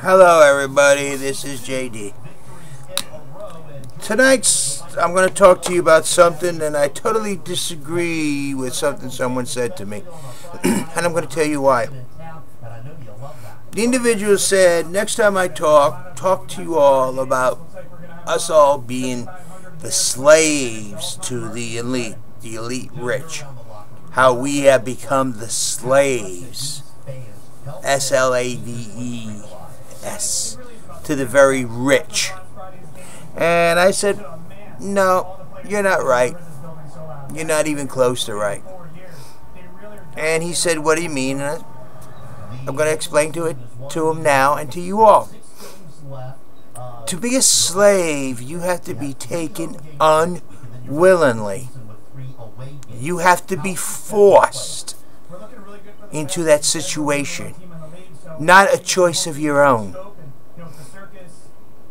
Hello everybody, this is JD. Tonight I'm going to talk to you about something, and I totally disagree with something someone said to me. And I'm going to tell you why. The individual said, next time I talk to you all about us all being the slaves to the elite rich. How we have become the slaves, S-L-A-V-E-S, to the very rich. And I said, no, you're not right. You're not even close to right. And he said, what do you mean? And I'm going to explain to him now and to you all. To be a slave, you have to be taken unwillingly. You have to be forced into that situation, not a choice of your own.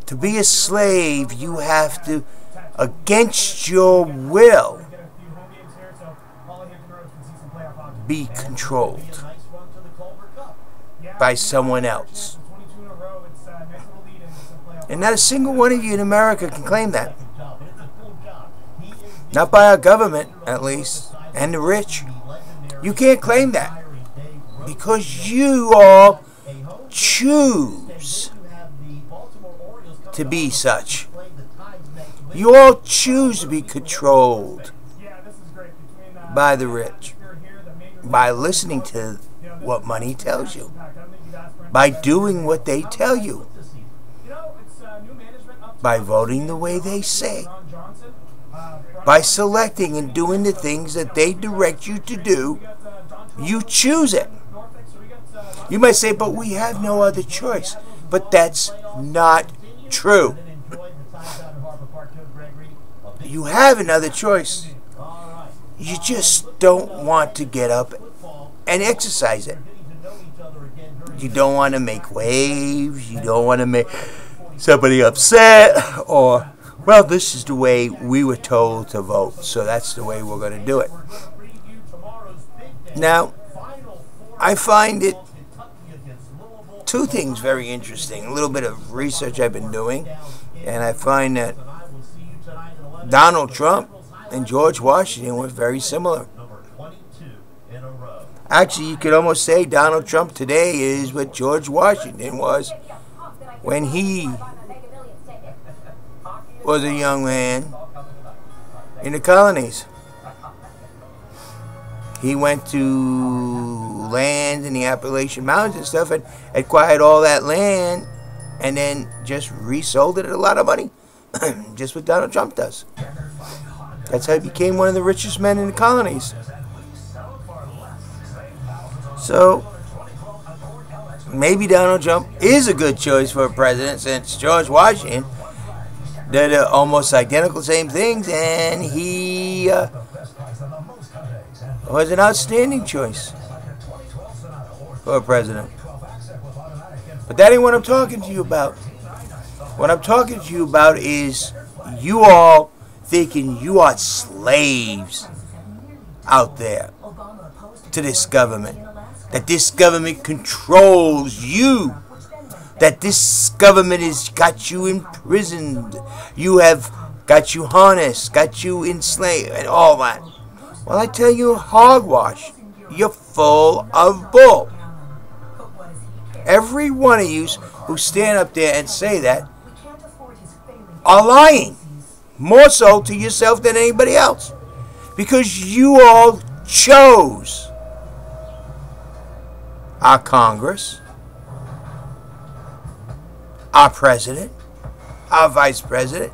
To be a slave, you have to, against your will, be controlled by someone else. And not a single one of you in America can claim that. Not by our government, at least, and the rich. You can't claim that. Because you all choose to be such. You all choose to be controlled by the rich. By listening to what money tells you. By doing what they tell you. By voting the way they say. By selecting and doing the things that they direct you to do. You choose it. You might say, but we have no other choice. But that's not true. You have another choice. You just don't want to get up and exercise it. You don't want to make waves. You don't want to make somebody upset. Or, well, this is the way we were told to vote, so that's the way we're going to do it. Now, I find it two things very interesting. A little bit of research I've been doing, and I find that Donald Trump and George Washington were very similar. Actually, you could almost say Donald Trump today is what George Washington was when he was a young man in the colonies. He went to land in the Appalachian Mountains and stuff and acquired all that land and then just resold it at a lot of money. Just what Donald Trump does. That's how he became one of the richest men in the colonies. So, maybe Donald Trump is a good choice for a president, since George Washington did almost identical same things, and he was an outstanding choice for a president. But that ain't what I'm talking to you about. What I'm talking to you about is you all thinking you are slaves out there to this government. That this government controls you. That this government has got you imprisoned. You have got you harnessed, got you enslaved, and all that. Well, I tell you, hogwash. You're full of bull. Every one of you who stand up there and say that are lying. More so to yourself than anybody else. Because you all chose our Congress, our president, our vice president,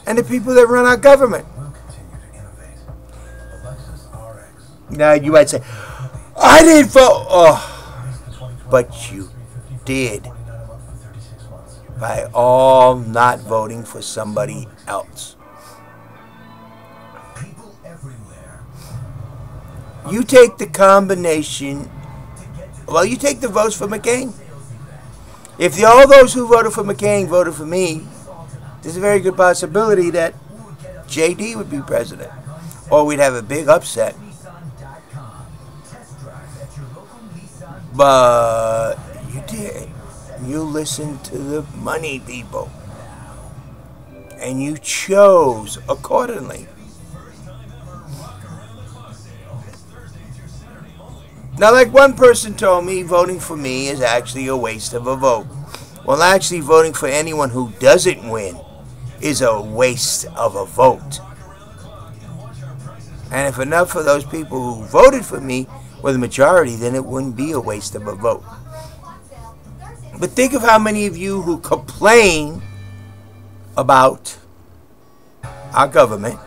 and the people that run our government. Now you might say, I didn't vote. Oh, but you did. By all not voting for somebody else. You take the combination. Well, you take the votes for McCain. If all those who voted for McCain voted for me, there's a very good possibility that JD would be president. Or we'd have a big upset. But you did. You listened to the money people. And you chose accordingly. Now, like one person told me, voting for me is actually a waste of a vote. Well, actually, voting for anyone who doesn't win is a waste of a vote. And if enough of those people who voted for me were the majority, then it wouldn't be a waste of a vote. But think of how many of you who complain about our government.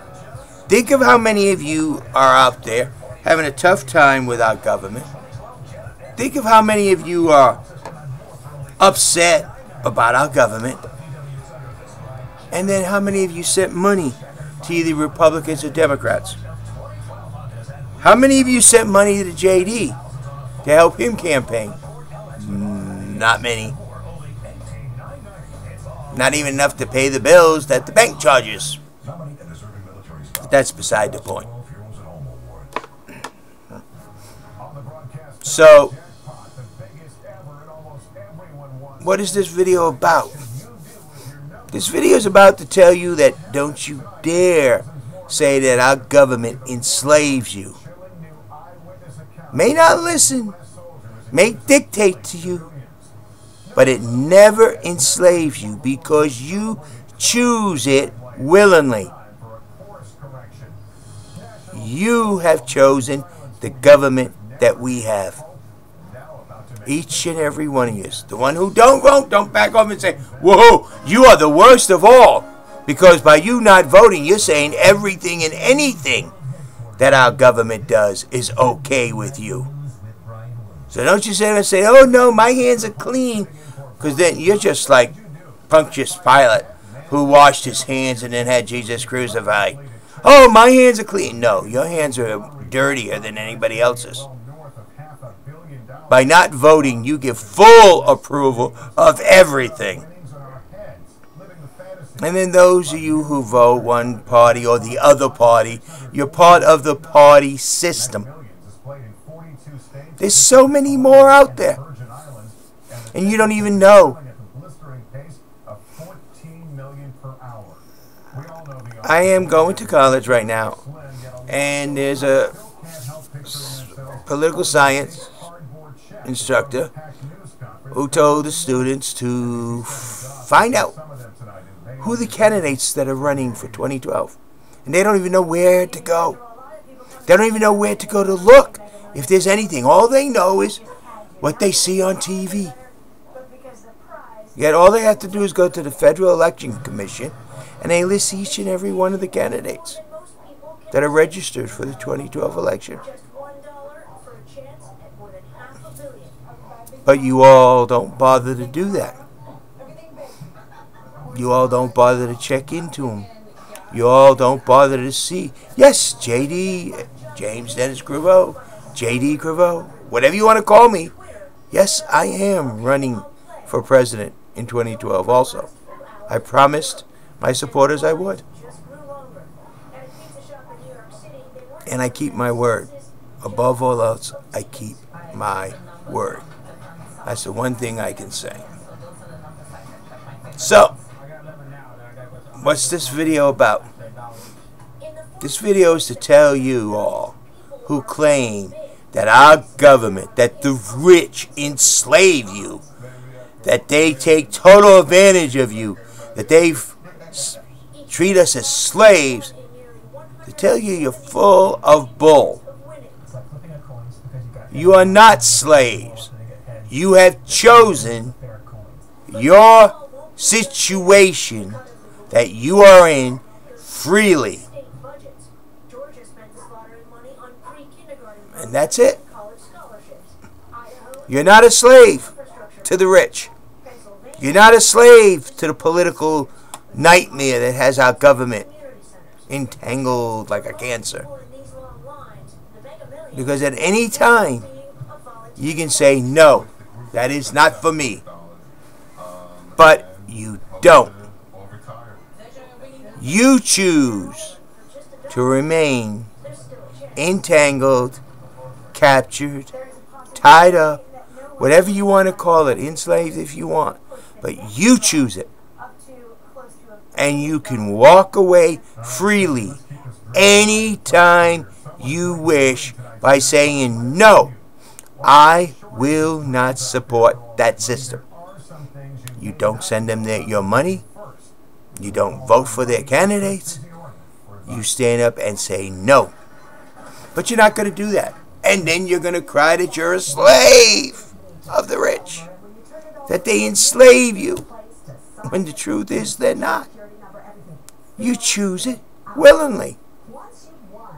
Think of how many of you are out there having a tough time with our government. Think of how many of you are upset about our government. And then how many of you sent money to either Republicans or Democrats? How many of you sent money to JD to help him campaign? Not many. Not even enough to pay the bills that the bank charges. But that's beside the point. So, what is this video about? This video is about to tell you that don't you dare say that our government enslaves you. May not listen, may dictate to you, but it never enslaves you because you choose it willingly. You have chosen the government that we have. Each and every one of you. The one who don't vote, don't back off and say, whoa, you are the worst of all. Because by you not voting, you're saying everything and anything that our government does is okay with you. So don't you sit there and say, oh no, my hands are clean. Because then you're just like Pontius Pilate, who washed his hands and then had Jesus crucified. Oh, my hands are clean. No, your hands are dirtier than anybody else's. By not voting, you give full approval of everything. And then those of you who vote one party or the other party, you're part of the party system. There's so many more out there. And you don't even know. I am going to college right now. And there's a political science instructor who told the students to find out who the candidates that are running for 2012. And they don't even know where to go. They don't even know where to go to look if there's anything. All they know is what they see on TV. Yet all they have to do is go to the Federal Election Commission and they list each and every one of the candidates that are registered for the 2012 election. But you all don't bother to do that. You all don't bother to check into them. You all don't bother to see. Yes, JD, James Dennis Criveau, JD Criveau, whatever you want to call me. Yes, I am running for president in 2012 also. I promised my supporters I would. And I keep my word. Above all else, I keep my word. That's the one thing I can say. So, what's this video about? This video is to tell you all who claim that our government, that the rich enslave you, that they take total advantage of you, that they treat us as slaves, to tell you you're full of bull. You are not slaves. You have chosen your situation that you are in freely. And that's it. You're not a slave to the rich. You're not a slave to the political nightmare that has our government entangled like a cancer. Because at any time, you can say, no, that is not for me. But you don't. You choose to remain entangled, captured, tied up whatever you want to call it, enslaved if you want, but you choose it. And you can walk away freely anytime you wish by saying, no, I will not support that system. You don't send them your money. You don't vote for their candidates. You stand up and say no. But you're not going to do that. And then you're going to cry that you're a slave of the rich, that they enslave you, when the truth is they're not. You choose it willingly.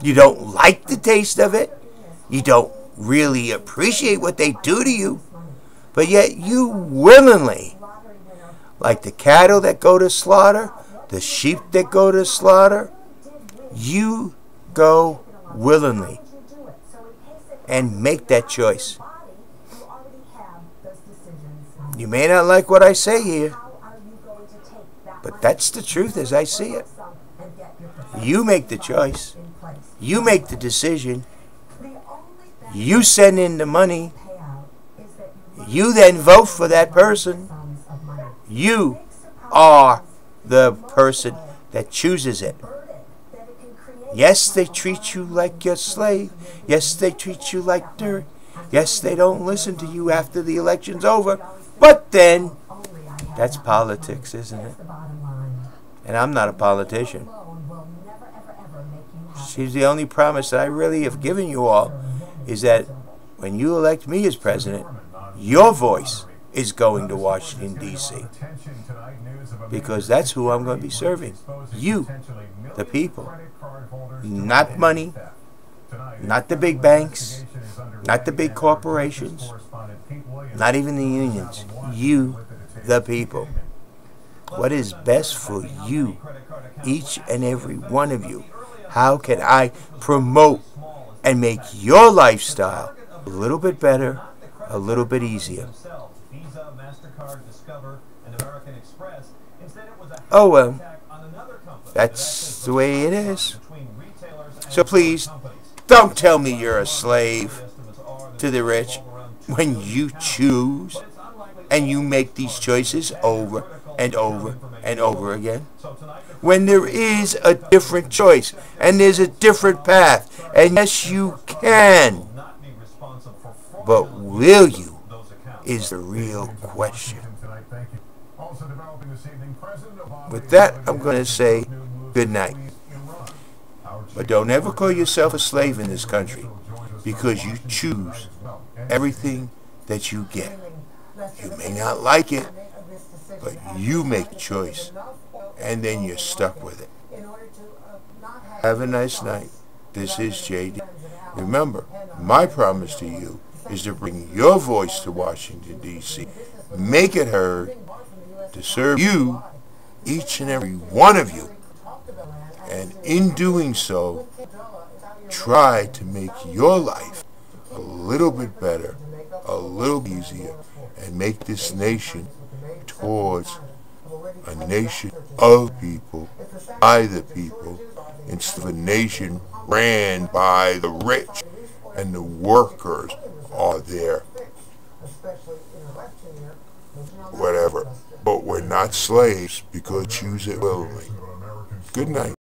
You don't like the taste of it. You don't really appreciate what they do to you. But yet you willingly, like the cattle that go to slaughter, the sheep that go to slaughter, you go willingly and make that choice. You may not like what I say here, but that's the truth as I see it. You make the choice. You make the decision. You send in the money. You then vote for that person. You are the person that chooses it. Yes, they treat you like your slave. Yes, they treat you like dirt. Yes, they don't listen to you after the election's over. But then, that's politics, isn't it? And I'm not a politician. See, the only promise that I really have given you all is that when you elect me as president, your voice is going to Washington, D.C. Because that's who I'm going to be serving. You, the people. Not money, not the big banks, not the big corporations, not even the unions. You, the people. What is best for you, each and every one of you? How can I promote and make your lifestyle a little bit better, a little bit easier? Oh well, that's the way it is. So please, don't tell me you're a slave to the rich when you choose and you make these choices over and over and over again. When there is a different choice and there's a different path, and yes, you can, but will you is the real question. With that, I'm going to say good night. But don't ever call yourself a slave in this country, because you choose everything that you get. You may not like it, but you make a choice, and then you're stuck with it. Have a nice night. This is J.D. Remember, my promise to you is to bring your voice to Washington, D.C., make it heard, to serve you, each and every one of you, and in doing so, try to make your life a little bit better, a little easier, and make this nation towards a nation of people, by the people, instead of a nation ran by the rich, and the workers are there. Whatever. But we're not slaves because we choose it willingly. Good night.